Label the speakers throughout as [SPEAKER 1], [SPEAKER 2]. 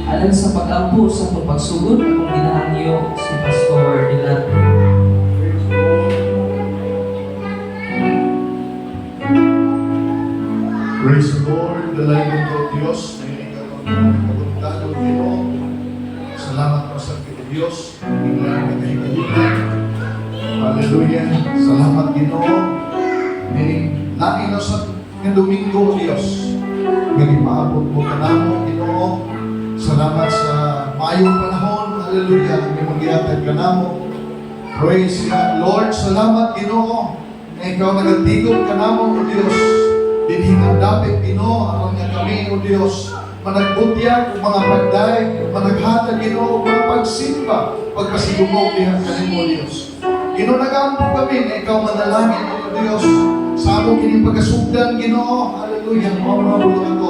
[SPEAKER 1] Alang sa pag-ampo sa pagsugod, akong ginahangyo si Pastor Dilat.
[SPEAKER 2] Praise the Lord, dalayan ko Diyos, na ikaw ang Ginoo. Salamat po sa Diyos, hinglang nagkahigalutan. Hallelujah. Salamat Ginoo. Lagi na sa Domingo, Diyos. Ngayon maabot mo ka namo, Ginoo. Salamat sa mayong panahon. Hallelujah. May mag-iatag ka namo. Praise God. Lord, salamat Ginoo. Na ikaw nagatigong ka namo, O Diyos. Dinhingang dapit Ginoo, aron nga kami, O Diyos, managbutya kung mga pagday, managhatag Ginoo, mga pagsimba, pagpasigumog dihan kanimo, O Diyos. Ginoo, nagampo kami na ikaw manalangin, O Diyos, sa among kining pagkasugdan, Ginoo, hallelujah, mga bulungan ko.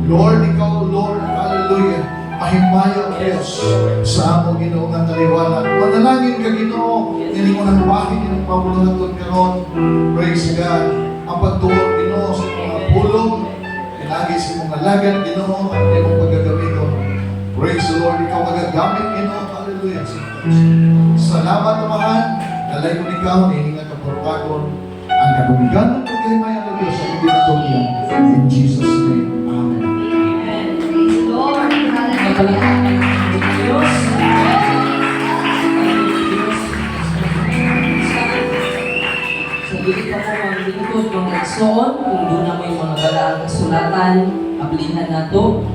[SPEAKER 2] Lord, ikaw, Lord, hallelujah, mahimaya, O Diyos, sa among Ginoo nga taliwanag. Manalangin ka, Ginoo, hindi mo nang bahin yung mga bulungan ko karon. Praise God. Ang pagtuwag, Ginoo, sa mga pulong, ilagi sa mga lagan, Ginoo, at iyong paggagamito. Praise the Lord, ikaw magagamit, Ginoo, hallelujah. Salamat, Amahan, nalay mo ikaw, nihinga kaportagon, ang kabumigan ng pagkahimayan ng Diyos, ang ginatulyan. In Jesus' name, Amen.
[SPEAKER 3] Amen. Praise the Lord. Hallelujah.
[SPEAKER 1] Napalakpakan ng Diyos. Sa dili pa ko ang lingkod ng nagsuon, kung doon na may mga balaang kasulatan, ablihan na to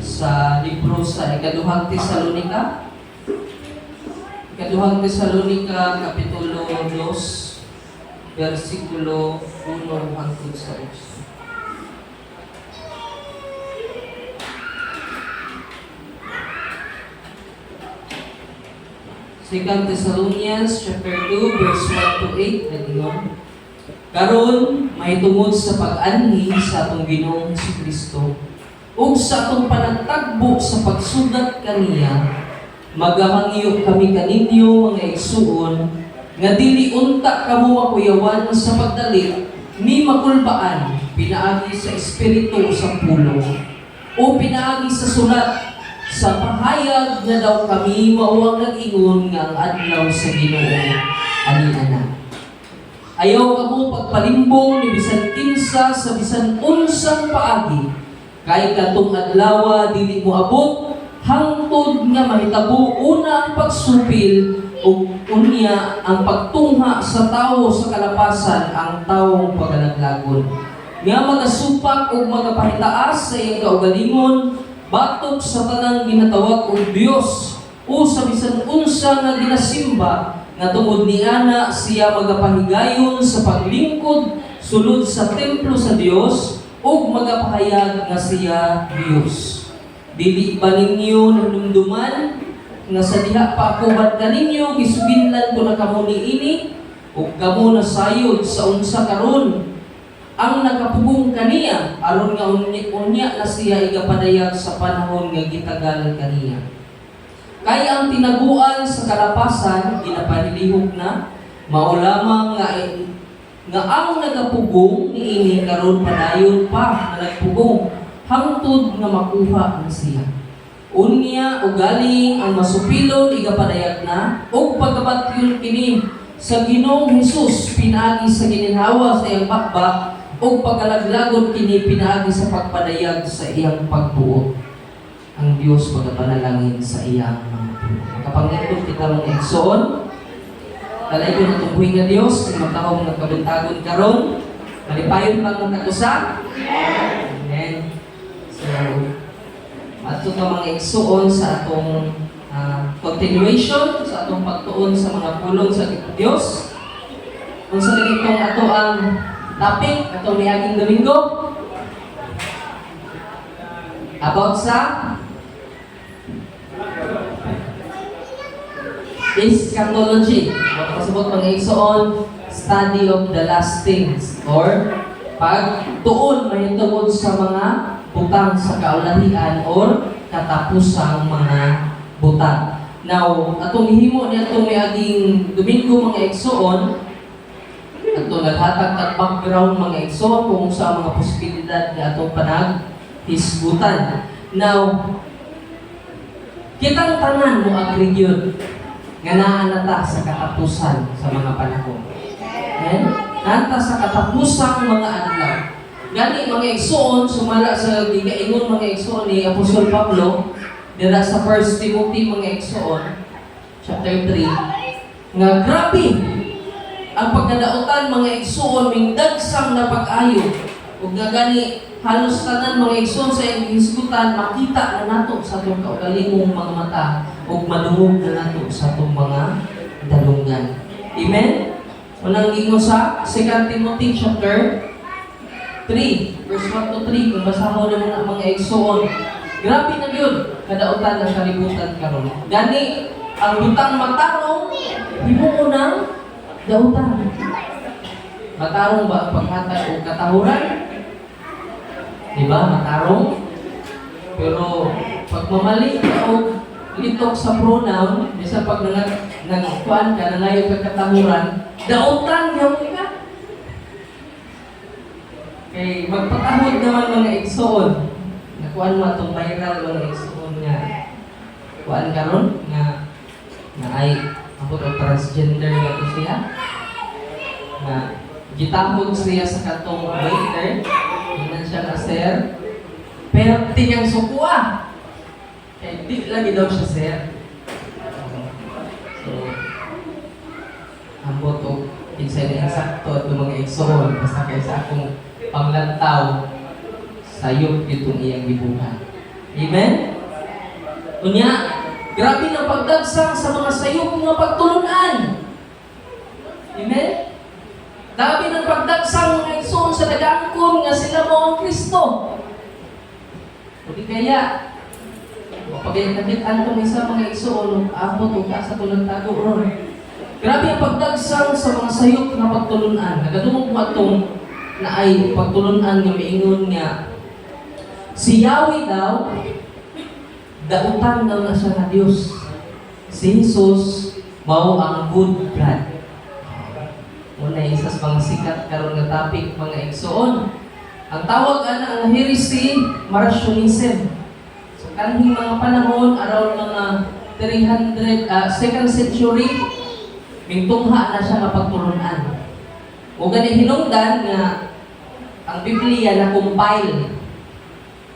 [SPEAKER 1] sa libro sa Ikaduhang Tesalonika. Ikaduhang Tesalonika, Kapitulo 2, versikulo 1 hanggang 6. Second Thessalonians chapter 2 verse 1 to 8 naging karon may tungod sa pag-anhi sa atong Ginoong Jesu-Kristo ug sa atong panagtagbo sa pagsugat kaniya magahangyo kami kaninyo mga igsuon nga dili unta kamo makuyawan sa pagdali ni makulbaan pinaagi sa espiritu sa pulong o pinaagi sa sulat sa pahayag na daw kami mauwang nag-ingon nga ang adlaw sa Ginoo ani-ana. Ayaw kamo pagpalimbong ni bisan kinsa sa bisan unsang paagi kay katong adlaw dili mo abot hangtod nga mahitabo una ang pagsupil ug unya ang pagtungha sa tawo sa kalapasan ang tawong pagalaglagon nga magasupak ug magapahitaas sa iyang kaugalingon batok sa tanang ginatawag og Dios o sa bisan unsa nga ginasimba nga tungod niana siya magapahigayon sa paglingkod sulod sa templo sa Dios ug magapahayag nga siya Dios. Dili ba ninyo nanumduman nga sa diha pa ako kaninyo gisuginlan ko na kamo niini ug kamo na sayod sa unsa karon ang nakapugong kaniya aron nga unya na siya igapadayag sa panahon nga gitagal kaniya. Kaya ang tinaguan sa kalapasan ginapanilihok na mao lamang nga ang nagapugong niini karon padayon pa nga nagpugong hangtod nga makuha na siya. Unya ugaling ang masupilon igapadayag na ug pagkabatyon kini sa Ginoong Hesus pinaagi sa gininhawa sa iyang bakbak ug pagkalaglagon kini pinaagi sa pagpadayag sa iyang pagbuot. Ang Dios pagapanalangin sa iyang mga puno. Kapangitod kita mong igsoon, talay ko na tungkuhin nga Dios kung matahong nagkabintagon karon, malipayon lang ng tagusa. Amen. So, ato ka mga igsoon sa atong continuation, sa atong pagtuon sa mga pulong sa Dios. Kung sa ganitong ato ang topic, atong niaging Domingo, about sa eschatology. Pasabot mga igsoon, study of the last things, or pagtuon mahitungod sa mga butang sa kaulahian or katapusang mga butang. Now, atong himo niya itong miaging Domingo mga igsoon, atong naghatag at background mga igsoon kung sa mga posibilidad na atong panaghisgutan. Now, kitang tanan mo agree yun nga naa nata sa katapusan sa mga panahon. Amen? Nanta sa katapusang mga adlaw. Gani mga igsoon, sumala sa gigaingon mga igsoon ni Apostol Pablo, dira sa 1 Timothy mga igsoon, chapter 3, nga grabe ang pagkadautan mga igsoon ming dagsang na pag-ayo. Ug nga gani halos tanan mga igsoon sa iyang hisgutan makita na nato sa atong kaugalingong mga mata ug madungog na nato sa atong mga dalungan. Amen? Unang ingon sa 2 Timothy chapter 3, verse 1 to 3, kung basahon na mga igsoon, grabe na yun, kadautan na kalibutan karon. Gani, ang butang matarong, himuon ng dautan. Matarong ba ang paghatag o katahuran? Diba, matarong? Pero, pag mamali o litok sa pronoun, isa pag nagkuhan ka, nangayon ka katahuran, dautan, gawin ka. Okay, magpatahod naman mga igsoon. Nakuan mo itong viral mga igsoon nga. Kuan karon nga ay abot o transgender nga to siya. Nga gitahod siya sa katong waiter. Inan siya ka sir. Pero tinyang sukua. Kaya di lagi daw siya sir. So, ambot o kinsay na eksakto itong mga igsoon. Basta kaysa akong panglantaw sayop itong iyang gibuhat. Amen? Unya, grabe na pagdagsang sa mga sayop nga pagtulunan. Amen? Grabe ng pagdagsang mga igsoon sa dagangkon nga sila mo ang Kristo. Hindi kaya, mapagayakabit-an kami sa mga igsoon, abot o kaasa tulang tago ron. Grabe ang pagdagsang sa mga sayop nga pagtulunan. Nagadumog mo itong na ay pagtulunan nga maingon nga si Yahweh daw dautan daw na siya na Diyos. Si Jesus mao ang good blood. Muna isa sa mga sikat karon nga topic mga igsoon. Ang tawag ana ang heresy Marcionism. So kanhing mga panahon around mga 2nd century mingtungha na siya nga pagtulunan. O gani hinungdan nga ang Biblia na compile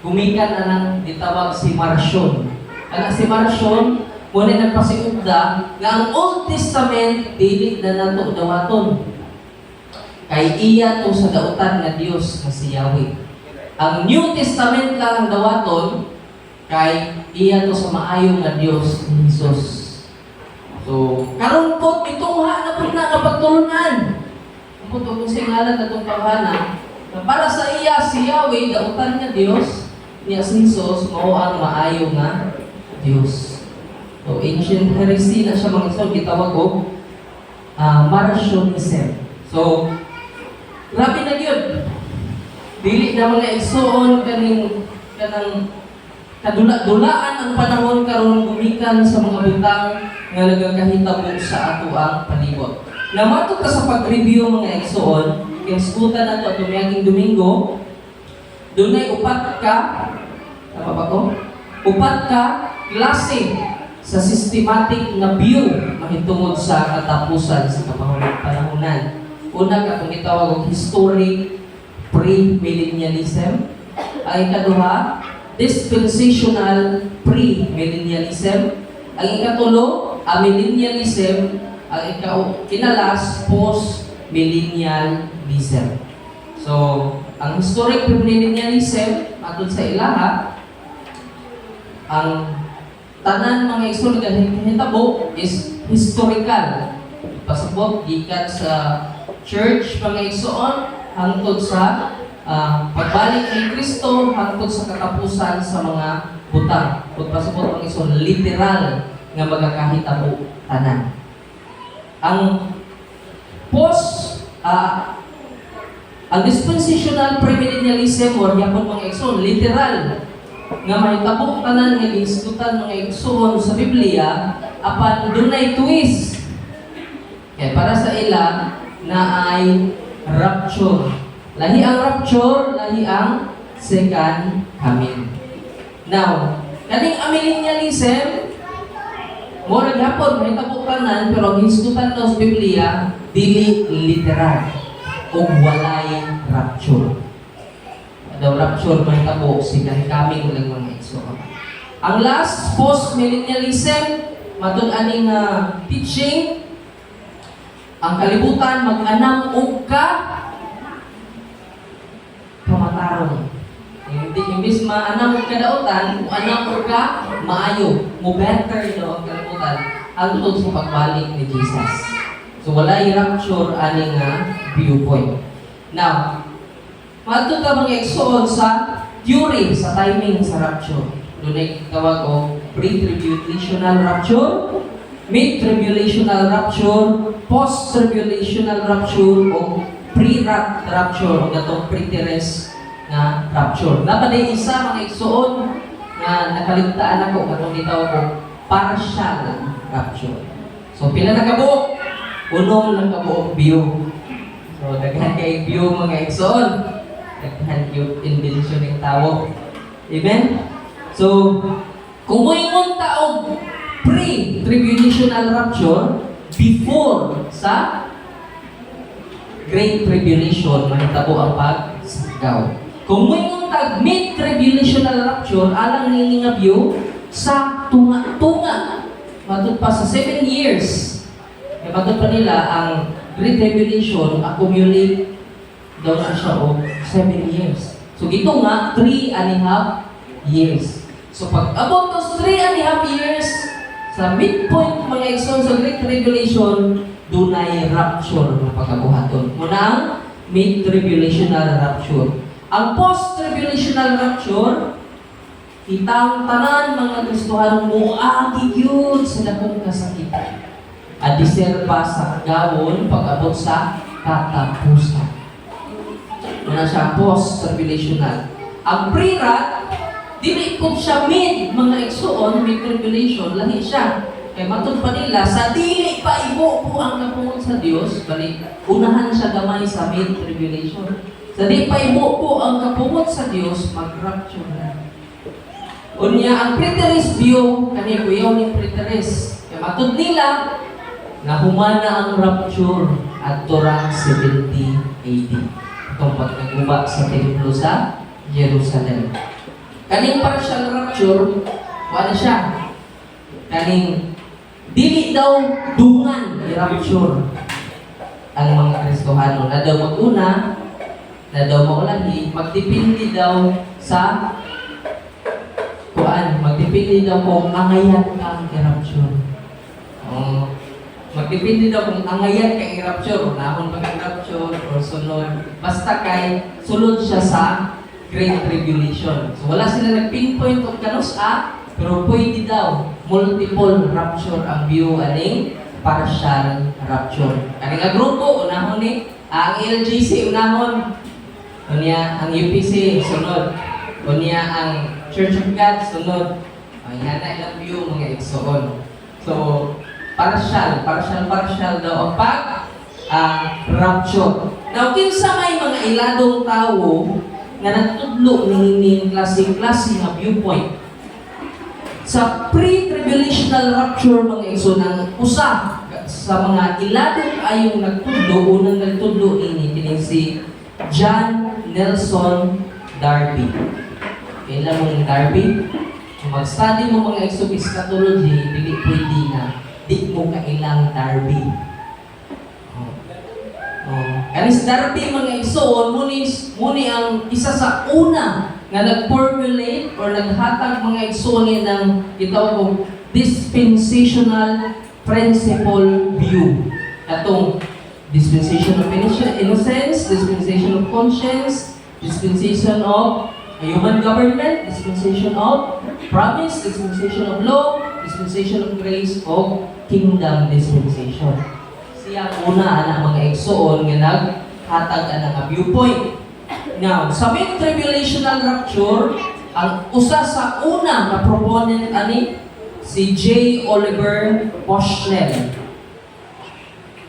[SPEAKER 1] gumikan na ng ditawag si Marcion. Ana si Marcion muna nagpasiugda nga ang Old Testament dili na nato dawaton. Kay iya to sa dautan nga Dios nga si Yahweh. Ang New Testament lang ang dawaton kay iya to sa maayo nga Dios ni Jesus. So karon po mitungha na pud na nga pagtulunan. Puto kung singalan na itong pahana, na para sa iya si Yahweh, dautan niya Diyos, niya si Jesus, mao ang maayo nga Diyos. So, ancient heresy na siya mga igsoon, gitawag ko Marcionism. So, grabe na yun. Dili na mga igsoon kanang kadula-dulaan ang panahon karon gumikan sa mga butang nga nagakahitabo sa ato ang palibot. Namato ka sa pag-review mga igsoon, kinsutan nato ato miyaging Domingo, dunay upat ka, tama ba ko? Upat ka klase sa systematic na view mahitungod sa katapusan sa kapanahonan. Una ka kung itawag og historic pre-millennialism, ay ikaduha dispensational pre-millennialism, ang ikatulo amillennialism, ang kinalas post-millennialism. So, ang historic pre-millennialism atol sa ilaha, ang tanan mga igsoon nga hitabo is historical. Pasabot gikan sa church mga igsoon hangtod sa pagbalik ni Kristo hangtod sa katapusan sa mga butang. Ug pasabot mga igsoon literal nga magakahitabo tanan. Ang ang dispensational premillennialism or yapon mga igsoon literal nga mahitabo tanan nga gihisgutan mga igsoon sa Biblia apan dunay twist. Kaya para sa ila na ay rapture. Lahi ang rapture, lahi ang second coming. Now, kaning amillennialism mo ra gyapon mahitabo tanan pero ang hisgutan daw sa Biblia dili literal o walay rapture. Daw rapture mahitabo second coming lang mga igsoon. Ang last post-millennialism matud-aning teaching ang kalibutan mag-anam og kamataron. Hindi imbis maanam og kadautan, anam og maayo, mo better daw ang kalibutan hangtod sa pagbalik ni Jesus. So walay rapture aning viewpoint. Now, matud ka mga igsoon sa theory sa timing sa rapture. Dunay tawag og pre-tribulational rapture, mid-tribulational rapture, post-tribulational rapture, o pre-rapture, o gatong pre-teres na rapture. Napaday isa mga igsoon na nakaligtaan ako, katong gitawag ko, partial rapture. So, pila na kabuok? Unong lang kabuok view. So, daghan kay view mga igsoon. Daghan yung invention ng tao. Amen? So, kung mo'y taog pre-tribulational rapture, before sa Great Tribulation, mahitabo ang pagsagaw. Kung mo'y mid-tribulational rapture, alang nini nga view, sa tunga-tunga. Matod pa sa 7 years. Matod pa nila, ang Great Tribulation, accumulate daw siya o 7 years. So, gito nga, 3.5 years. So, pag abot those 3.5 years, sa midpoint mga igsoon sa Great Tribulation, dunay rapture na pagkabuhaton. Muna ang mid-tribulational rapture. Ang post-tribulational rapture, kitang tanan mga Kristohanong muagi yun sa dakong kasakitan. Adiser pa sa kagawon pag-abot sa katapusan. Muna siya post-tribulational. Ang pre-rat, dili po siya mga igsoon, mid-tribulation, lahi siya. Kaya matod pa nila, sa dili pa ibo po ang kapungon sa Diyos, balik, unahan siya gamay sa mid-tribulation. Sa di pa ibo po ang kapungon sa Diyos, mag-rapture na. Unya, ang preterist view, kani kuyaw ni preterist. Kaya matod nila, na humana ang rapture at turang 70 AD. Itong pagkaguba sa templo sa Jerusalem. Kaning partial rapture, wala siya. Kaning dili daw dungan i-rapture ang mga Kristohano. Na daw mag-una, na daw maulahi, magdepende daw sa magdepende daw kung angayan ka ang i-rapture. Magdepende daw kung angayan ka i-rapture, nahon pag i-rapture or sunod. Basta kay sulod siya sa Great Tribulation. So wala sila nag-pinpoint o kanus pero pwede daw multiple rapture ang view aning partial rapture. Kani nga grupo unahon ni ang LGC unahon, unya ang UPC sunod, unya ang Church of God sunod. Ay hana ilang view mga igsoon. So partial daw ang rapture. Now kinsa may mga iladong tawo nga nagtudlo ning klase nga viewpoint. Sa pre-tribulational rapture mga igsoon, ang usa sa mga iladong ayong nagtudlo, unang nagtudlo ini kining si John Nelson Darby. Kailan mong Darby? Kung mag-study mo mga eschatology, dili pwede na di mo kailang Darby. Kani si Darby mga igsoon, muni ang isa sa una nga nag-formulate or naghatag mga igsoon ng gitawag kong dispensational principle view. Atong dispensation of innocence, dispensation of conscience, dispensation of human government, dispensation of promise, dispensation of law, dispensation of grace, o kingdom dispensation. Siya una na mga igsoon nga naghatag ang viewpoint. Now, sa mid-tribulational rapture, ang usa sa una na proponent ani si J. Oliver Bushnell,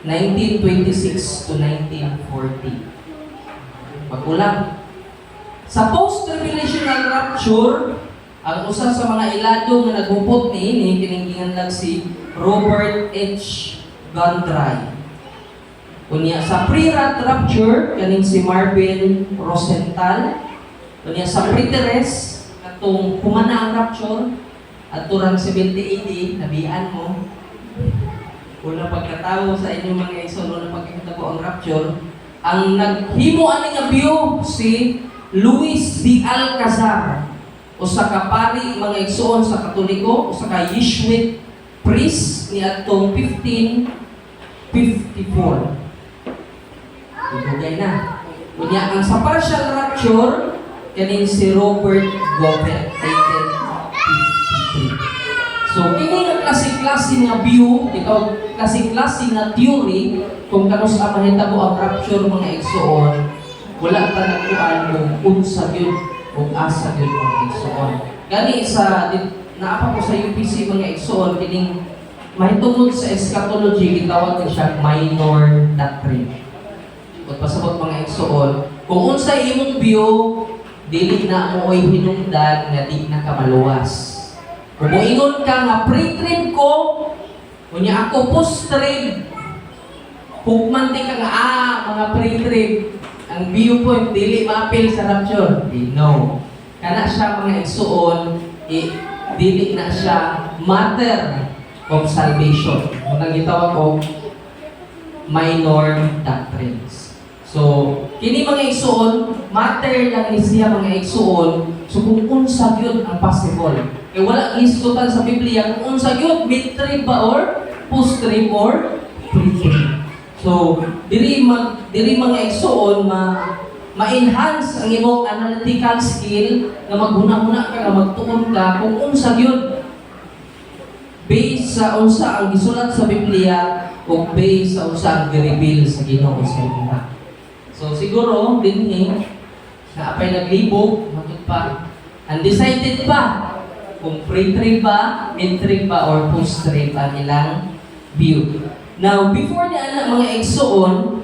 [SPEAKER 1] 1926 to 1940. Pagkulang. Sa post-tribulational rapture, ang usa sa mga ilado nga naghupot ni kiningkingan lang si Robert H. Gundry. Unya sa pre-rapture, kaning si Marvin Rosenthal. Unya sa preterist, katong humana ang rapture, at turang 70 AD, nabian mo. Una pagkatawo sa inyong mga igsoon, una pagkakita ko ang rapture, ang naghimo ani nga view si Luis de Alcazar, usa ka pari mga igsoon sa Katoliko, usa ka Jesuit priest ni atong 1554. Ibugay na. Unya ang sa partial rapture kanin si Robert Goffert, 1853. So kini nga klase-klase nga view, ito klase-klase nga theory kung kanus ang mahitabo ang rapture mga igsoon, wala ta nagkuan kung unsa gyud ug asa gyud mga igsoon. Gani sa naapa ko sa UPC mga igsoon kining mahitungod sa eschatology gitawag siya minor doctrine. Kung pasabot mga igsoon, kung unsay imong view, dili na mo oy hinungdan nga di na ka maluwas. Kung moingon ka nga pre-trib ko, kunya ako post-trib, hukman di ka nga mga pre-trib, ang viewpoint dili maapil sa rapture. No. Kana siya mga igsoon, dili na siya matter of salvation. Kung gitawag ko minor doctrines. So, kini mga igsoon, matter lang ni siya mga igsoon, so kung unsa gyud ang possible. Kaya wala isutan sa Biblia kung unsa gyud mid-trib ba or post-trib or pre-trib. So, dili mga igsoon ma-enhance ang imong analytical skill na maghuna-huna ka nga magtuon ka kung unsa gyud based sa unsa ang gisulat sa Biblia o based sa unsa ang gi-reveal sa Ginoo sa Biblia. So siguro dinhi na apay naglibog matud pa. Undecided pa kung pre-trib ba, mid-trib ba or post-trib ang ilang view. Now before ni ana mga igsoon,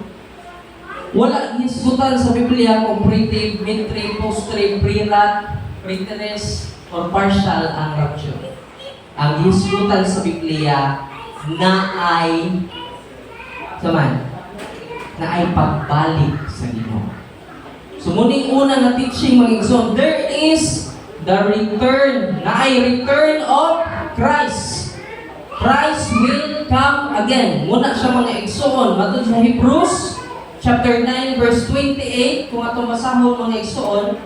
[SPEAKER 1] wala gisgutan sa Biblia kung pre-trib, mid-trib, post-trib, pre-rat, preterist or partial ang rapture. Ang gisgutan sa Biblia na ay pagbalik sa Ginoo. So muning una nga teaching mga igsoon, there is the return, na ay return of Christ. Christ will come again. Muna siya mga igsoon, matod sa Hebrews chapter 9 verse 28, kung atong basahon mga igsoon,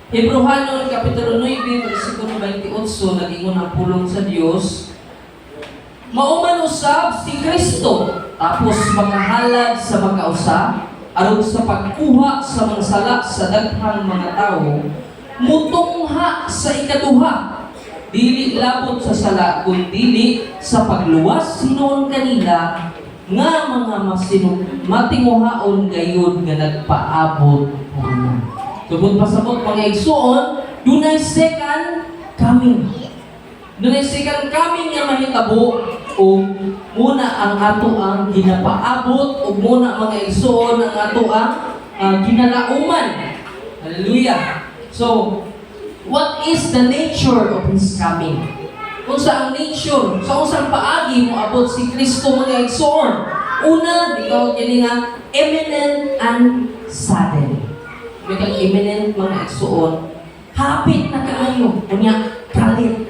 [SPEAKER 1] Hebrehanon kapitulo 9 versikulo 28, nag-ingon ang pulong sa Dios. Mauman usab si Kristo, tapos makahalad sa magkausa, aron sa pagkuha sa mga sala sa daghang mga tao, mutungha sa ikaduha, dili labot sa sala, kundi sa pagluwas sinuon kanila nga mga matinguhaon gayon nga nagpaabot una. Tubod pasabot mga igsuon, dunay second coming. Dunay second coming nga mahitabo o muna ang ato ang ginapaabot o muna mga igsuon ang ato ang ginalauman. Hallelujah. So, what is the nature of His coming? Kung sa ang nature, sa usang paagi mo abot si Kristo mga igsoon. Una, ikaw kini nga imminent and sudden. May kang imminent mga igsoon. Hapit na kaayo, kunya kalit.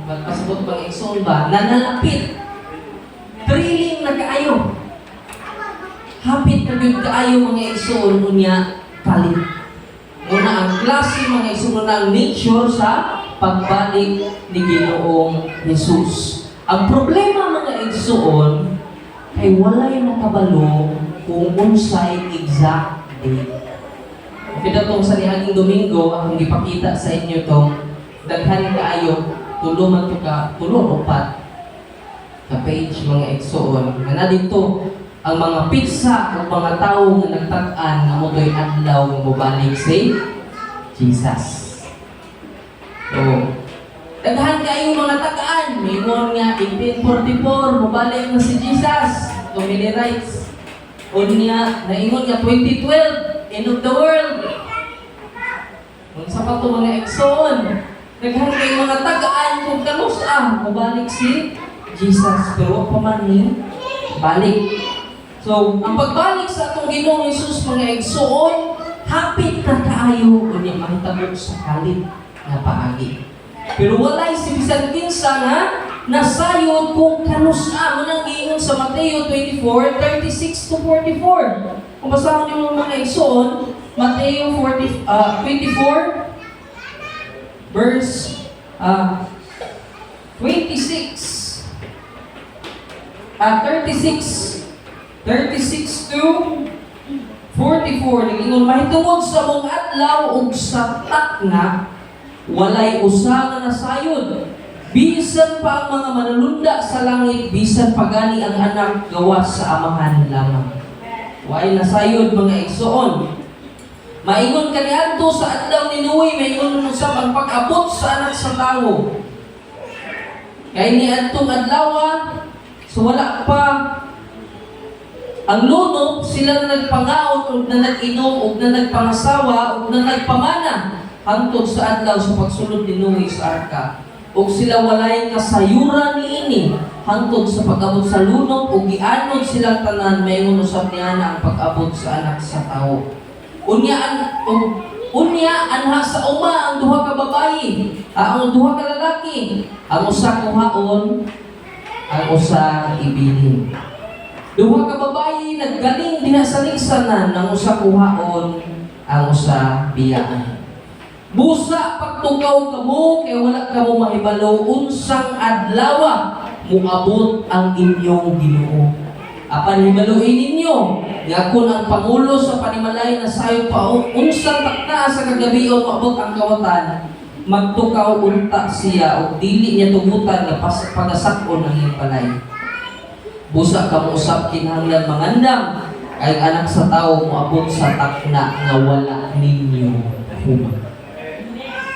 [SPEAKER 1] Pagpasabot mga igsoon ba? Nanalapit. Thrilling na kaayo. Hapit na yung kaayo mga igsoon, kunya kalit. Una ang klase mga igsoon na ang nature sa pagbalik ni Ginoong Jesus. Ang problema mga igsoon ay walay nakabalo kung unsay exact date. Kita tong sa nihaging Domingo, akong ipakita sa inyo tong daghan kaayo, tulo man to ka, tulo o pat ka page mga igsoon. Nga na dito ang mga pizza o mga tao nga nagtag-an nga mo to'y adlaw nga mobalik si Jesus. So, daghan kayo mga tagaan. Mayroon nga 1844, mabalik na si Jesus. Domini rights. O niya, naingon nga 2012, end of the world. Kung sa pa ito mga ekson, daghan kayo mga tagaan kung kanos mabalik si Jesus. Pero pa man ni balik. So, ang pagbalik sa atong Ginoong Jesus mga ekson, hapit na kaayo o niya mahitabok sa kalit na paagi. Pero walay si bisan kinsa nga nasayod kung kanusa mo nang giingon sa Mateo 24:36 to 44. Kung basahan niyo mga igsoon, Mateo 24 verse 36 to 44. Nagingon mahitungod sa mong adlaw ug sa takna walay usa nga nasayod. Bisan pa ang mga manulunda sa langit, bisan pagani ang anak gawas sa amahan lamang. Walay nasayod mga igsoon. Maingon kaniadto sa adlaw ni Noe, maingon usab ang pag-abot sa anak sa tawo. Kay ni adtong adlaw, so wala pa ang lunop, sila na nagpangaon o na nag-inom o na nagpangasawa o na nagpamana hangtod sa adlaw sa pagsulod ni Noe sa arka. O sila walay kasayuran niini hangtod sa pag-abot sa lunop o gianod silang tanan mayroon usab niya na ang pag-abot sa anak sa tao. Unya anha sa uma ang duha ka babayi, ang duha ka lalaki, ang usa kuhaon, ang usa ibilin. Duha ka babayi naggaling diha sa ligsanan, ang usa kuhaon, ang usa biyaan. Busa pagtukaw kamo kay wala kamo mahibalo unsang adlaw muabot ang inyong Ginoo. Apan hibaluin ninyo nga kun ang pangulo sa panimalay na sayo pa unsang takna sa kagabion maabot ang kawatan, magtukaw unta siya o dili niya tumutan nga pagasakon ang ipalay. Busa kamo usab kinahanglan mangandam kay anak sa tawo moabot sa takna nga wala ninyo humang.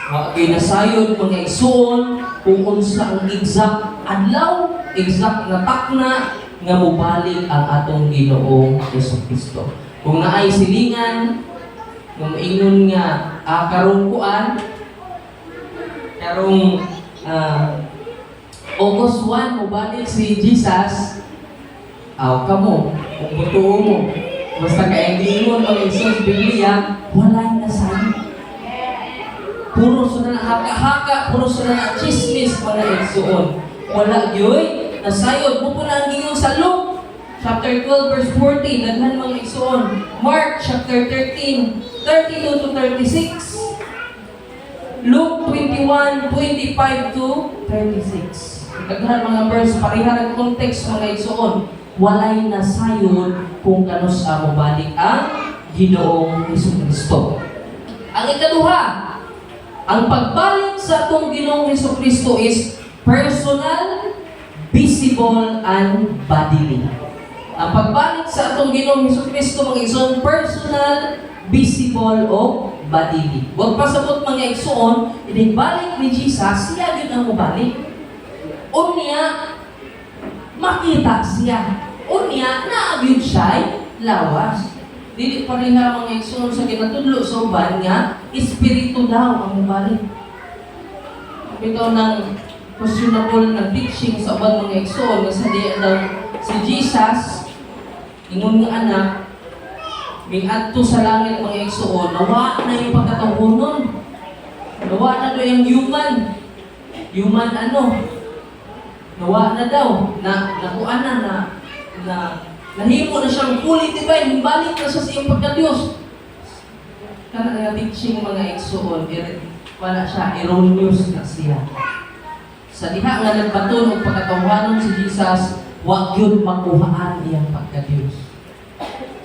[SPEAKER 1] Kinasayod mga igsoon kung unsa ang exact adlaw, exact na takna nga mobalik ang atong Ginoong Jesucristo. Kung naay silingan, kung ingon nga karong kuan, karong August 1 mobalik si Jesus, kamo, kung butuo mo, basta kaya ingon ang Isus Biblia, wala na sa'yo. Puro sila na haka-haka, puro sila na chismis mga igsoon. Wala yoy, nasayod mo po na ang gingon sa Luke chapter 12 verse 40, daghan mga igsoon. Mark chapter 13, 32 to 36. Luke 21:25 to 36. Daghan mga verse, parihara context mga igsoon. Walay nasayod kung kanos mo balik ang Ginoong Jesucristo. Ang ikaduha, Ang pagbalik sa atong Ginoong Hesukristo is personal, visible, and bodily. Ang pagbalik sa atong Ginoong Hesukristo mga igsoon, personal, visible, o bodily. Huwag pasabot mga igsoon, inibalik ni Jesus, siya yun ang mabalik. Unya, makita siya. Unya, naagyon siya'y lawas. Dili pa rin nga mga igsoon sa kinatudlo sa uban nga, espiritu daw ang mabalik. Ito ng questionable na teaching sa uban mga igsoon, nga sa diya daw si Jesus, ingon nga anak, may adto sa langit mga igsoon, nawa na yung pagkatahunon. Nawa na daw yung human. Human ano? Nawa na daw. Nakuha na nahimo na siyang fully divine. Balik na siya sa iyong pagka-Diyos. Kana nga teaching mga igsoon, wala siya, erroneous na siya. Sa diha nga nagbaton og pagkatawanon si Jesus, wag yun makuhaan iyang pagka-Diyos.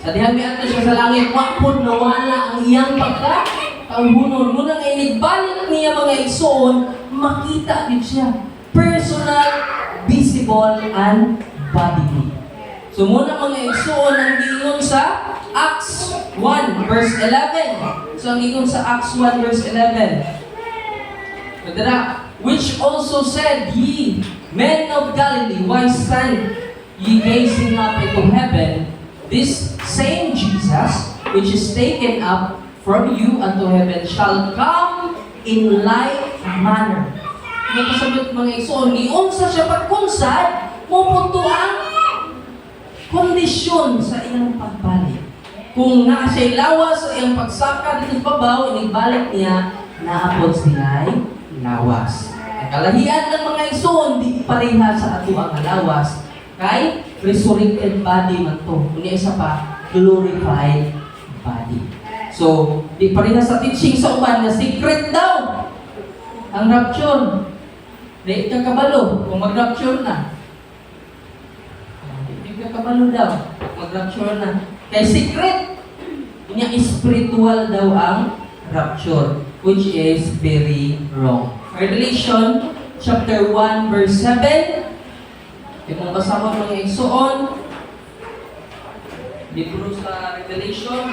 [SPEAKER 1] Sa diha miadto siya sa langit, wa pod nawala ang iyang pagkatawhunon. Muna nga inigbalik niya mga igsoon, makita din siya. Personal, visible, and bodily. So muna mga igsoon ang giingon sa Acts 1 verse 11. So ang giingon sa Acts 1 verse 11. Madara, which also said, ye men of Galilee, why stand ye gazing up into heaven? This same Jesus, which is taken up from you unto heaven, shall come in like manner. May kasabot mga igsoon, giunsa siya pagkunsad, mupunto ang kondisyon sa iyang pagbalik. Kung naa siya'y lawas sa iyang pagsaka dito sa babaw, inibalik niya, naapod siya'y lawas. Ang kalahian ng mga igsoon, di pareha sa ato ang lawas. Kay resurrected body man to. Kunya isa pa, glorified body. So, di pareha sa teaching sa uban na secret daw ang rapture. Di ka kabalo kung mag-rapture na. Kabalo daw, mag-rapture na. Kaya secret, niya spiritual daw ang rapture, which is very wrong. Revelation chapter 1 verse 7. Kung basa mo mga igsoon, libro sa Revelation,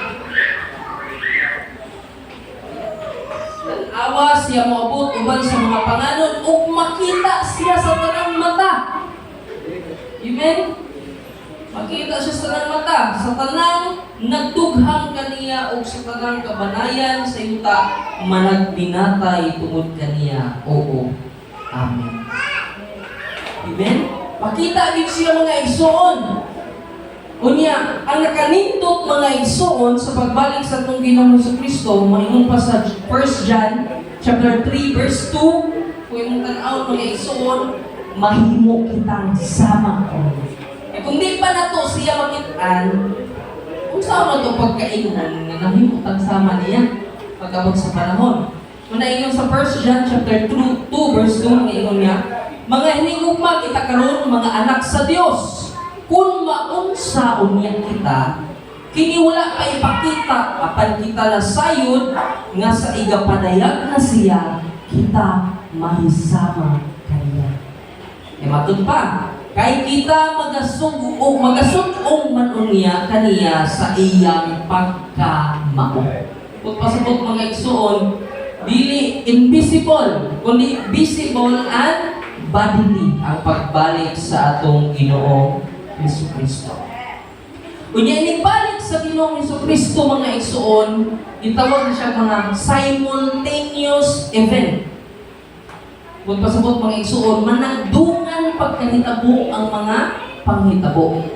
[SPEAKER 1] awa siya moabot uban sa mga panganon ug makita siya sa tanang mata. Amen? Makita siya sa tanang mata, sa tanang nagdughang kaniya o sa tanang kabanayan sa yuta, managbinatay tungod kaniya. Oo. Amen. Amen? Makita din siya mga igsoon. Unya, ang nakanindot mga igsoon sa pagbalik sa itong Ginoong Jesucristo, maingon pa sa 1 John chapter 3 verse 2, kung yung tanaw mga igsoon, mahimo kitang sama. Kung di pa na to siya makitaan, kung saan na to pagkainan na nahimutang sama niya pagkabot sa panahon. Kung naingon sa 1 John chapter 2 verse 2, naingon niya, mga hinigugma kita karon mga anak sa Dios, kung maunsaon niya kita, kini wala pa ipakita apan kita na sayod nga sa igapanayag na siya, kita mahisama kaniya. E matun pa, kay kita magasugong man unya kaniya sa iyang pagkamao. Kung pasabot mga igsoon, dili invisible, kundi visible and bodily ang pagbalik sa atong Ginoong Jesucristo. Unya inibalik sa Ginoong Jesucristo mga igsoon, itawag na siya mga simultaneous event. Kung pasabot mga igsoon, managdungan pagkahitabo ang mga panghitabo.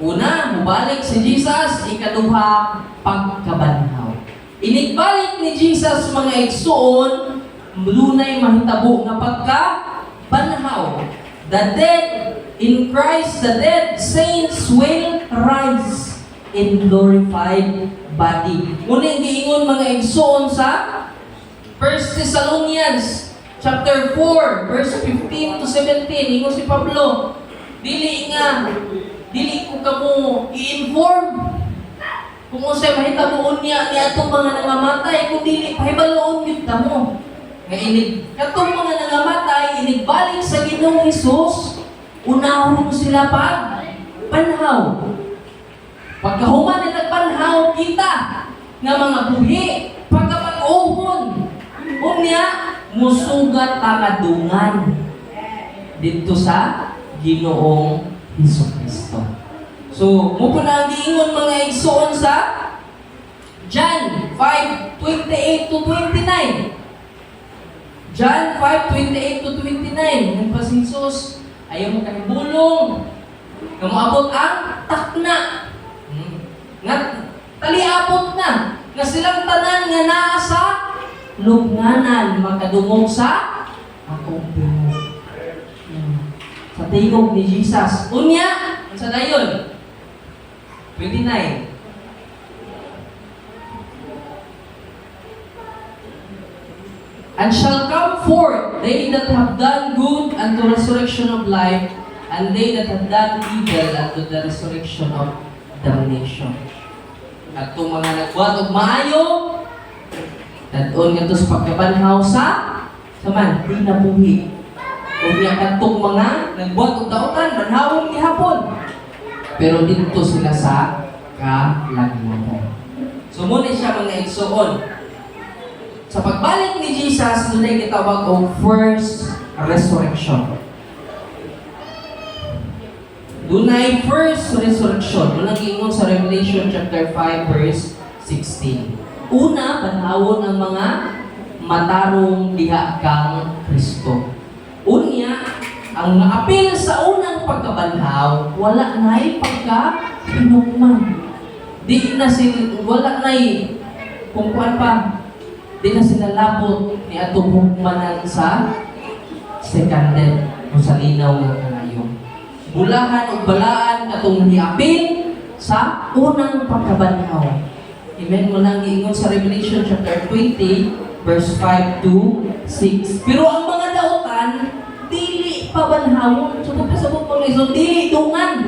[SPEAKER 1] Una, mubalik si Jesus, ikaduha, pagkabanhaw. Inigbalik ni Jesus mga igsoon, lunay mahitabo nga pagkabanhaw. The dead in Christ, the dead saints will rise in glorified body. Ngunit giingon mga igsoon sa 1 Thessalonians chapter 4, verse 15 to 17, ingon si Pablo, dili ko kamo i-inform Kung unsay mahitabuon niya ni atong mga nangamatay, kung dili pahibaloon gyud ta mo. Nga inig katong mga nangamatay inigbalik sa Ginoong Hesus, unahon sila panhaw. Pagkahuman na nagpanhaw kita nga mga buhi, pagkapag-uhon, unya musugat takadungan dito sa Ginoong Hesukristo. So, mupo na ang giingon mga igsoon sa John 5:28 to 29. John 5:28 to 29. Ang pas Jesus, ayaw mo kahibulong. Nga moabot ang takna. Nga taliabot na. Nga silang tanan nga naa sa lubnganan makadungog sa akong tingog. Sa tingog ni Jesus. Unya, sa dayon 29. And shall come forth they that have done good unto resurrection of life, and they that have done evil unto the resurrection of damnation. At itong mga nagbuhat og maayo, dadon nga sa pagkabanhaw sa man, di nabuhi. O niya katong mga nagbuhat og dautan, banhawon gihapon. Pero dito sila sa kalagnanan. So muna siya mga igsoon. Sa pagbalik ni Jesus, doon ay gitawag o first resurrection. Doon ay first resurrection. Doon ang giingon sa Revelation chapter 5 verse 16. Una, banhawon ang mga matarong diha kang Kristo. Unya, ang naapil sa unang pagkabanhaw, wala na'y pagka-hinukman. Di na wala na'y, kung kuwan pa, di na sila labot ni atong hukmanan sa seconded o sa linaw ng kanayo. Bulahan o balaan atong niapil sa unang pagkabanhaw. Amen mo nang giingon sa Revelation chapter 20, verse 5 to 6. Pero ang mga dautan, dili pabanhawon. So, kapasabot mo iso, dili dungan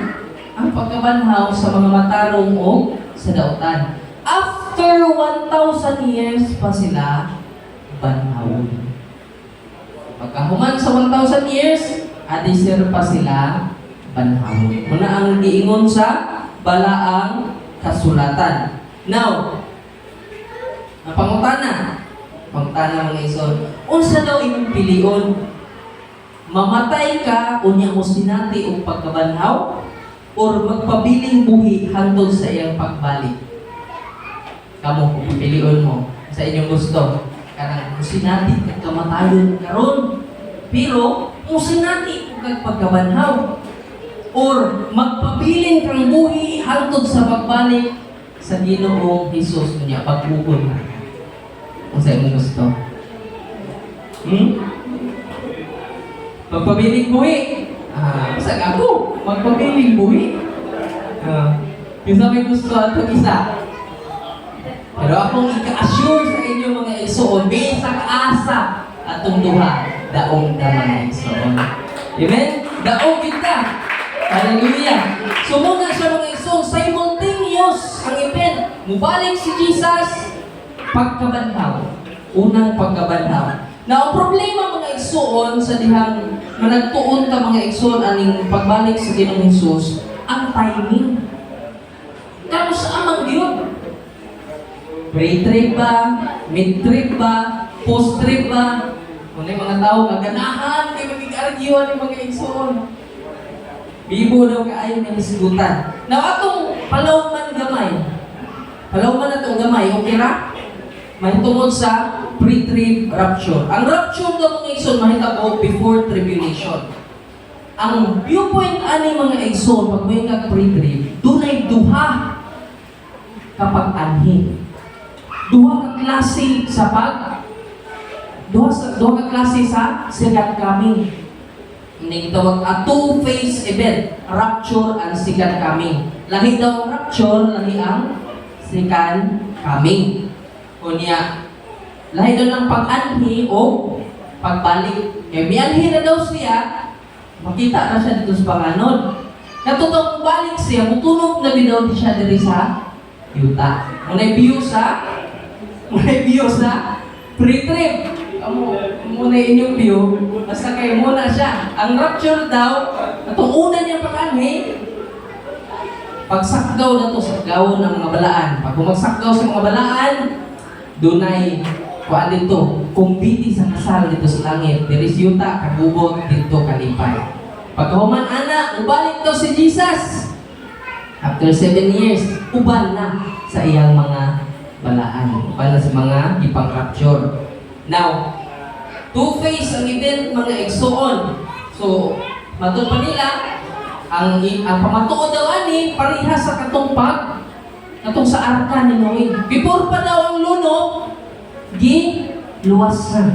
[SPEAKER 1] ang pagkabanhaw sa mga matarong o sa dautan. After 1,000 years pa sila banhawon. Pagkahuman sa 1,000 years, adisir pa sila banhawon. Muna ang giingon sa balaang kasulatan. Now, ang pangutana mga ison, unsa daw imong pilion? Mamatay ka unya mo sinati og pagkabanhaw or magpabiling buhi hangtod sa iyang pagbalik? Kamo kung pilion mo sa inyong gusto. Kanang musinati kag kamatayon karon, pero musinati kag pagkabanhaw or magpabiling kang buhi hangtod sa pagbalik sa Ginoong Hesus unya pagbugon na. Kung sa inyong gusto. Magpabiling buhi. Sa ako, magpabiling buhi. Isa may gusto ato isa. Pero akong ika-assure sa inyo mga igsoon, bisag asa atong duha, daong da mga igsoon. Amen? Daong kita. Hallelujah. So muna siya mga igsoon, simultaneous ang event. Mubalik si Jesus, pagkabanhaw. Unang pagkabanhaw. Na ang problema mga igsoon sa dihang managtuon ka mga igsoon aning pagbalik sa Ginoong Hesus, ang timing. Kano sa amang Diyon? Pre-trip ba? Mid-trip ba? Post-trip ba? Kung yung mga tao gaganahan, kay mag-argyuan yung mga igsoon. Bibo daw kaayon ng isigutan. Now, atong palawman gamay. Palawman na itong gamay, okay ra? May tungod sa pre-trib rapture. Ang rapture daw mga igsoon, mahitabo before tribulation. Ang viewpoint ani mga igsoon, pag may kag-pre-trib, dunay duha kapag anhin. Duha ka klase sa duha ka klase sa second coming. Ini gitawag a two-phase event, rapture and second coming. Lahi daw ang rapture, lahi ang second coming. Kunya, lahi daw ng pag-anhi o pagbalik. Kaya may anhi na daw siya, makita na siya dito sa panganon. Natutong balik siya, mutunog na bidaw di siya diri sa yuta. Muna'y view sa pre-trip. Muna inyong view, basta kayo muna siya. Ang rapture daw, itong una niyang pag-anhi, pagsakgaw na to sa gawon ng mga balaan. Pag bumagsakgaw sa mga balaan, dunay kuan dito, kumbiti sa kasal dito sa langit. Diris yuta, kagubot, dito kalipay. Pagkahuman anak, ubalik to si Jesus. After 7 years, uban na sa iyang mga balaan. Uban na sa mga ipang-rapture. Now, two-phase ang event mga igsoon. So, matod pa nila, ang pamatuod daw ani pareha sa katong sa arka ni Noe. Before pa daw ang lunog, giluwas na.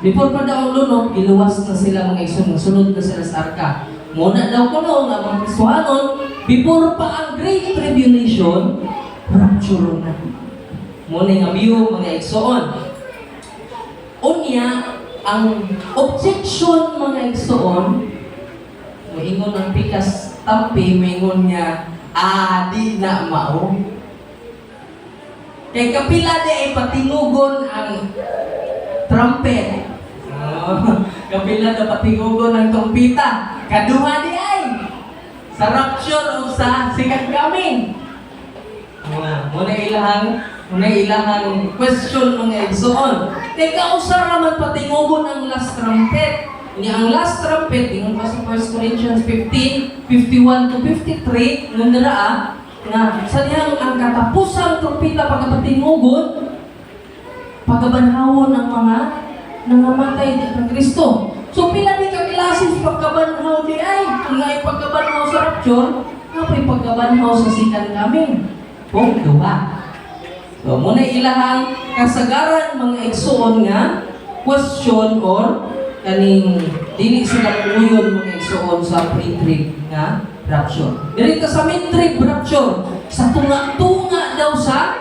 [SPEAKER 1] Before pa daw ang lunog, giluwas na sila mga igsoon. Sunod na sila sa arka. Muna daw kuno nga mga Kristohanon, before pa ang Great Tribulation, rapture na. Muna nga view mga igsoon. Unya, ang objection mga igsoon, moingon ang pikas tampi, moingon niya, di na mao. Kay kapila di ay patinugon ang trumpet. Kapila na patinugon ang trompeta. Kaduha di ay sa rapture o sa second coming. Muna ilahang question mga igsoon. Teka, usara man patingugon ang last trumpet. Ang last trumpet, yung pa sa 1 Corinthians 15, 51 to 53, nung naraa, na sa diyang ang katapusang trumpeta pagkapatingugon, pagkabanhawon ng mga nangamatay ng Kristo. So, pila di kaklasis pagkabanhaw di ay, kung nga pagkabanhaw sa rapture, nga pa pagkabanhaw sa second coming. Duha. So, muna ilahang kasagaran mga igsoon nga question or kaning dili sila uyon mga igsoon sa pre-trib nga rapture. Dili sa mid-trib rapture, sa tunga-tunga daw sa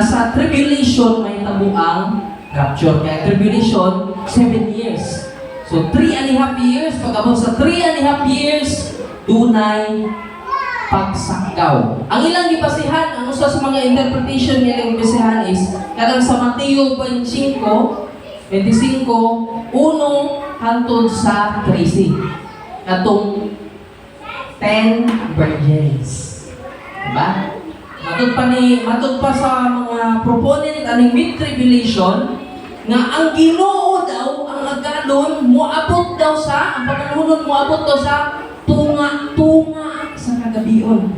[SPEAKER 1] sa tribulation may tabuang rapture. Kaya tribulation 7 years. So 3.5 years, pag-abot sa 3.5 years, dunay pagsakgaw. Ang ilang gibasihan, ang usa sa mga interpretation nilang gibasihan is kanang sa Mateo 25, 1 hangtod sa 13. Katong 10 virgins. Diba? Matod pa sa mga proponent aning mid-tribulation nga ang Ginoo daw ang agalon moabot daw sa ang pagkanunon moabot daw sa tunga-tunga sa kagabion.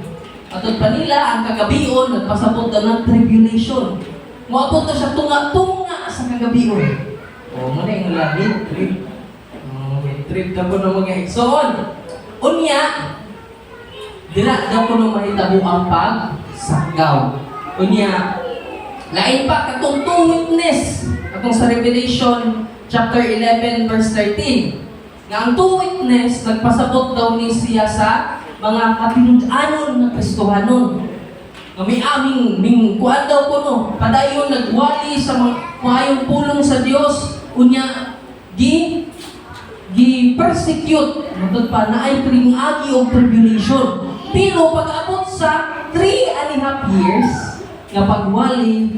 [SPEAKER 1] Matod pa nila ang kagabion nagpasabot daw ng tribulation. Moabot daw sa tunga-tunga sa kagabion. Muna yung mid-trib. Mid-trib na po ng mga igsoon. Unya, dila daw ko nung mahitabo ang pagsakgaw. Unya, lain pa katong two witness katong sa Revelation chapter 11 verse 13. Nga ang two witness nagpasabot daw ni siya sa mga katinud-anon na Kristohanon. Nga may aming kuan daw ko no, padayon nagwali sa mga maayong pulong sa Dios. Unya, gi-persecute matod pa na ay pringagi o tribulation. Pero pag-abot sa 3.5 years nga pagwali,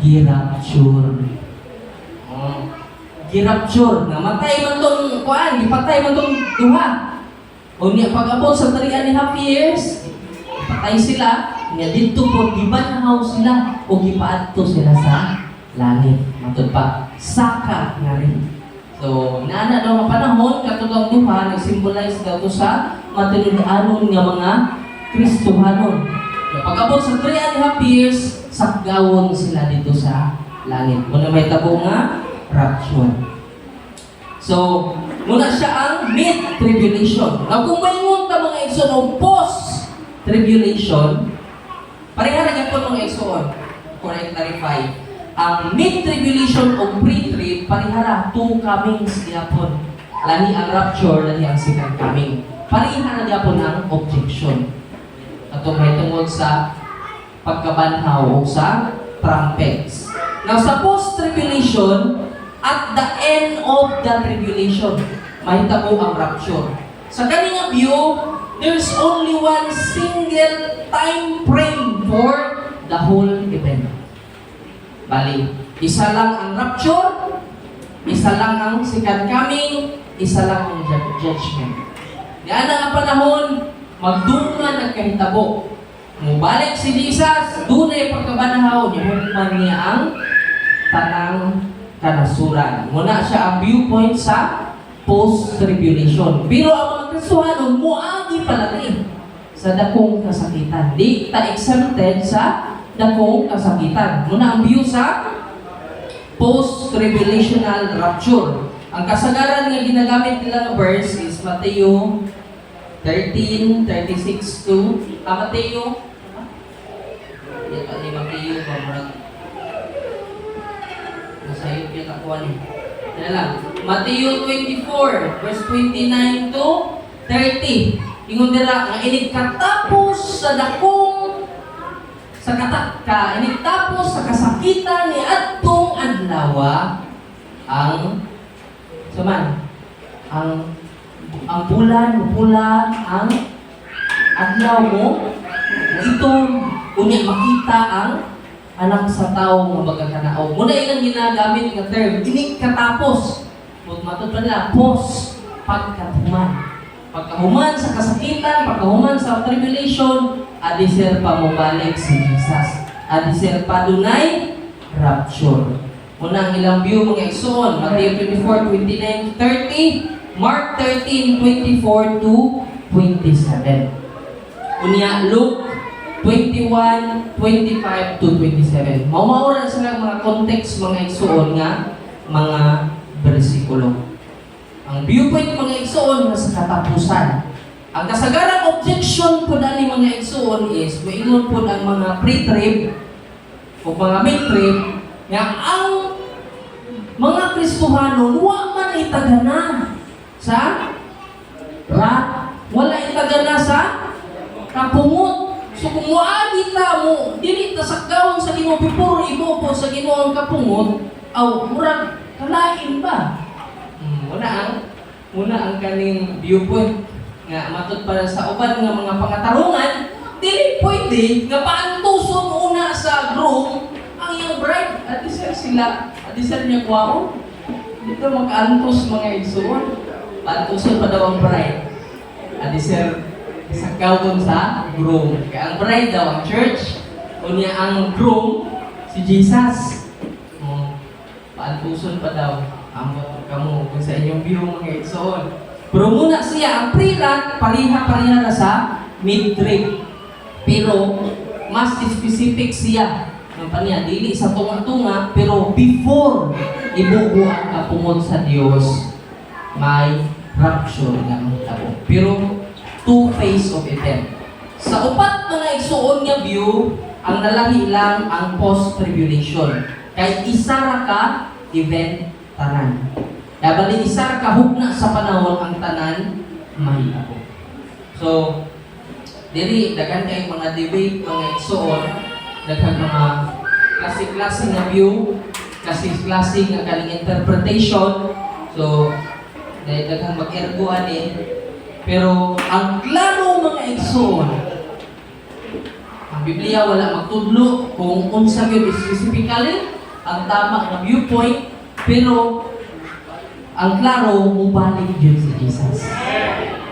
[SPEAKER 1] gi-rapture. Gi-rapture. Namatay man tong kuan, gipatay man tong duha. O niya pag-abot sa 3.5 years, patay sila, niya dito po gibanhaw sila o gipaadto sila sa langit. Matod pa, saka nga rin. So, naana daw nga panahon, katulong duha, nag-symbolize daw to sa matinud-anon nga mga Kristohanon. So, pag-abot sa 3.5 years, sakgawon sila dito sa langit. Muna may tabo nga, rapture. So, muna siya ang mid-tribulation. Now, kung mayroon ka mga igsoon o post-tribulation, pareha na po mga igsoon. Correct, clarify. Ang mid-tribulation o pre-trib, parihara, two comings diapon. Lahi ang rapture, lahi ang second coming. Parihara diapon ang objection. Ito may tungkol sa pagkabanhaw o sa trumpets. Now, sa post-tribulation, at the end of the tribulation, mahitabo ang rapture. Sa kaninga view, There's only one single time frame for the whole event. Bali, isa lang ang rapture, isa lang ang second coming, isa lang ang judgment. Yan ang panahon, magdungan ang kahitabo. Mubalik si Jesus, dunay pagkabanahaw, nihuman niya ang tanang kanasuran. Muna siya ang viewpoint sa post-tribulation. Pero ang mga Kristohanon, muagi palagi sa dakong kasakitan. Di ta exempted sa dakong kasakitan. Muna ang view sa post-tribulational rapture. Ang kasagaran nga ginagamit nila ng verse is Mateo 13:36 to Mateo. Yan pa ni Mateo pamrag. Nasayod yung kakuha niyo. Yan lang. Mateo 24 verse 29 to 30. Ingon dira nga inigkatapos sa dakong sa katakka, inigtapos sa kasakitan ni adtong adlaw ang saman ang bulan pula ang adlaw mo ito unya makita ang anak sa tao nga magkakanao. Muna ilang ginagamit nga term inigkatapos. Matod pa nila post pagkahuman. Pagkahuman sa kasakitan, pagkahuman sa tribulation, adisir pa mobalik si Jesus. Adisir pa dunay rapture. Muna ang ilang view mga igsoon, Matthew 24:29 to 30, Mark 13:24 to 27. Unya Luke 21:25 to 27. Maumaura sila mga context mga igsoon nga mga bersikulo. Ang viewpoint mga igsoon nga sa katapusan. Ang kasagarang objection po na ni mga igsoon is maingon po ang mga pre-trib o mga mid-trib nga ang mga Kristohanon wa man itagana sa wala itagana sa kapungot. So kung muagi ta mo dili ta sakgawon sa Ginoo before ibo po sa Ginoo ang kapungot aw murag kalain ba? Muna ang kaning viewpoint nga matud para sa uban nga mga pangatarungan dili pwede nga paantuson una sa groom ang iyang bride at isir niya kwaon dito mag-antos mga igsoon paantuson pa daw ang bride at isir isagawon sa groom kaya ang bride daw ang church unya ang groom si Jesus paantuson pa daw amot kamu kung sa inyong view mga igsoon. Pero muna siya, ang pre-rat, pariha-pariha na sa mid-trib. Pero, mas specific siya. Ang paniya, dili sa tunga-tunga, pero before ibuo ang kapungod sa Diyos, may rapture nga mahitabo. Pero, two phase of event. Sa upat mga igsoon nga view, ang nalahi lang ang post-tribulation. Kay isa ra ka event tanan. Dabali isa kahugna sa panahon ang tanan mahitabo. So, dili daghan kay mga debate mga igsoon, daghan mga klase-klase nga view, klase-klase nga kaning interpretation. So, daghang mag-erguan pero ang klaro mga igsoon, ang Biblia wala magtudlo kung unsa gyud specifically ang tama nga viewpoint, pero ang klaro mubalik yun si Jesus.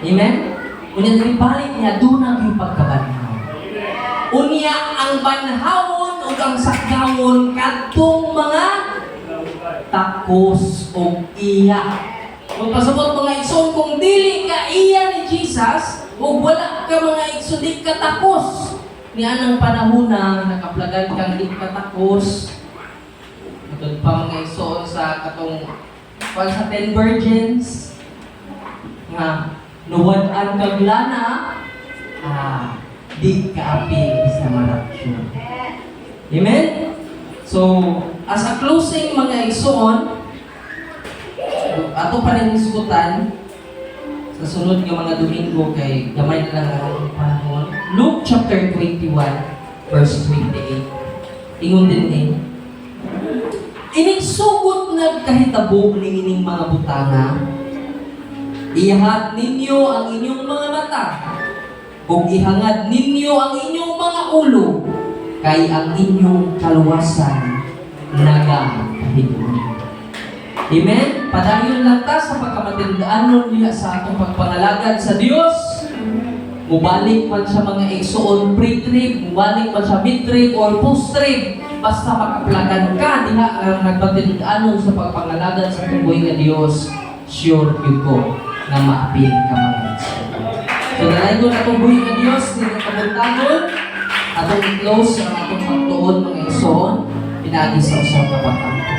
[SPEAKER 1] Amen? Unya balik niya doon ang pagkabanhaw. Unya ang banhawon o ang sakgawon kadtong mga takos o iya. Kung pasabot mga igsoon, kung dili ka iya ni Jesus o wala ka mga igsoon, di ka takos. Niyan ang panahon na nakaplagan kang di ka takos. Ito pa mga igsoon sa katong sa 10 virgins nga nuwad-an kag lana di kaapil sa marapture. Amen? So, as a closing mga igsoon, ato pa rin iskutan sa sunod ng mga Domingo kay gamay na lang ang panahon. Luke chapter 21 verse 28. Ingon din iningsugot nagkahitabo ning mga butanga. Ihat ninyo ang inyong mga mata ug ihangad ninyo ang inyong mga ulo kay ang inyong kaluwasan nagahigugma. Amen? Padayon lang ta sa pagkamatindaanon niya sa atong pagpangalagad sa Dios. Mubalik man sa mga igsoon pre-trib, mubalik man sa mid-trib or post-trib, basta makaplagan ka diha ang nagpatindaanon sa pagpangalagad sa tuboy nga Dios, sure yun ko na maapil ka mga igsoon. So dahil ko na tuboy nga Dios, nito kabuntagon, atong i-close ang atong pagtuon mga igsoon, pinagi sa usang kapatangko.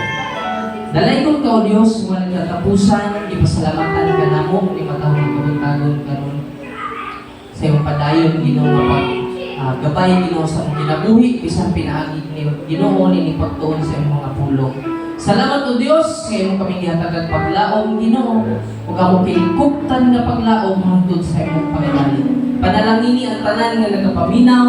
[SPEAKER 1] Dalay ko ka o Diyos, walang katapusan, ipasalamatan ka na mo, ni matawag ng kabuntagon karon sa iyong padayon, Ginoo pag gabay, Ginoo sa mong kinabuhi, bisan pinaagi ni Ginoo ni pagtuon sa iyong mga pulong. Salamat o Diyos, sa iyong kaming gihatagad paglaom, Ginoo, ug amo kilikuptan nga paglaom hangtod sa iyong pangalan. Panalangini ang tanan nga nagapaminaw,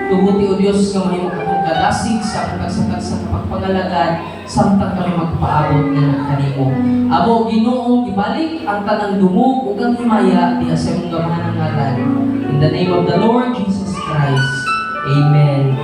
[SPEAKER 1] tubuti o Diyos nga mahimo akong kadasig sa akong kagsakad sa kapagpangalagad, samtang kami magpaabot ng kanimo. Amo Ginoo, ibalik ang tanang dumog ug ang himaya diha sa imong gamahanang ngalan. In the name of the Lord Jesus Christ. Amen.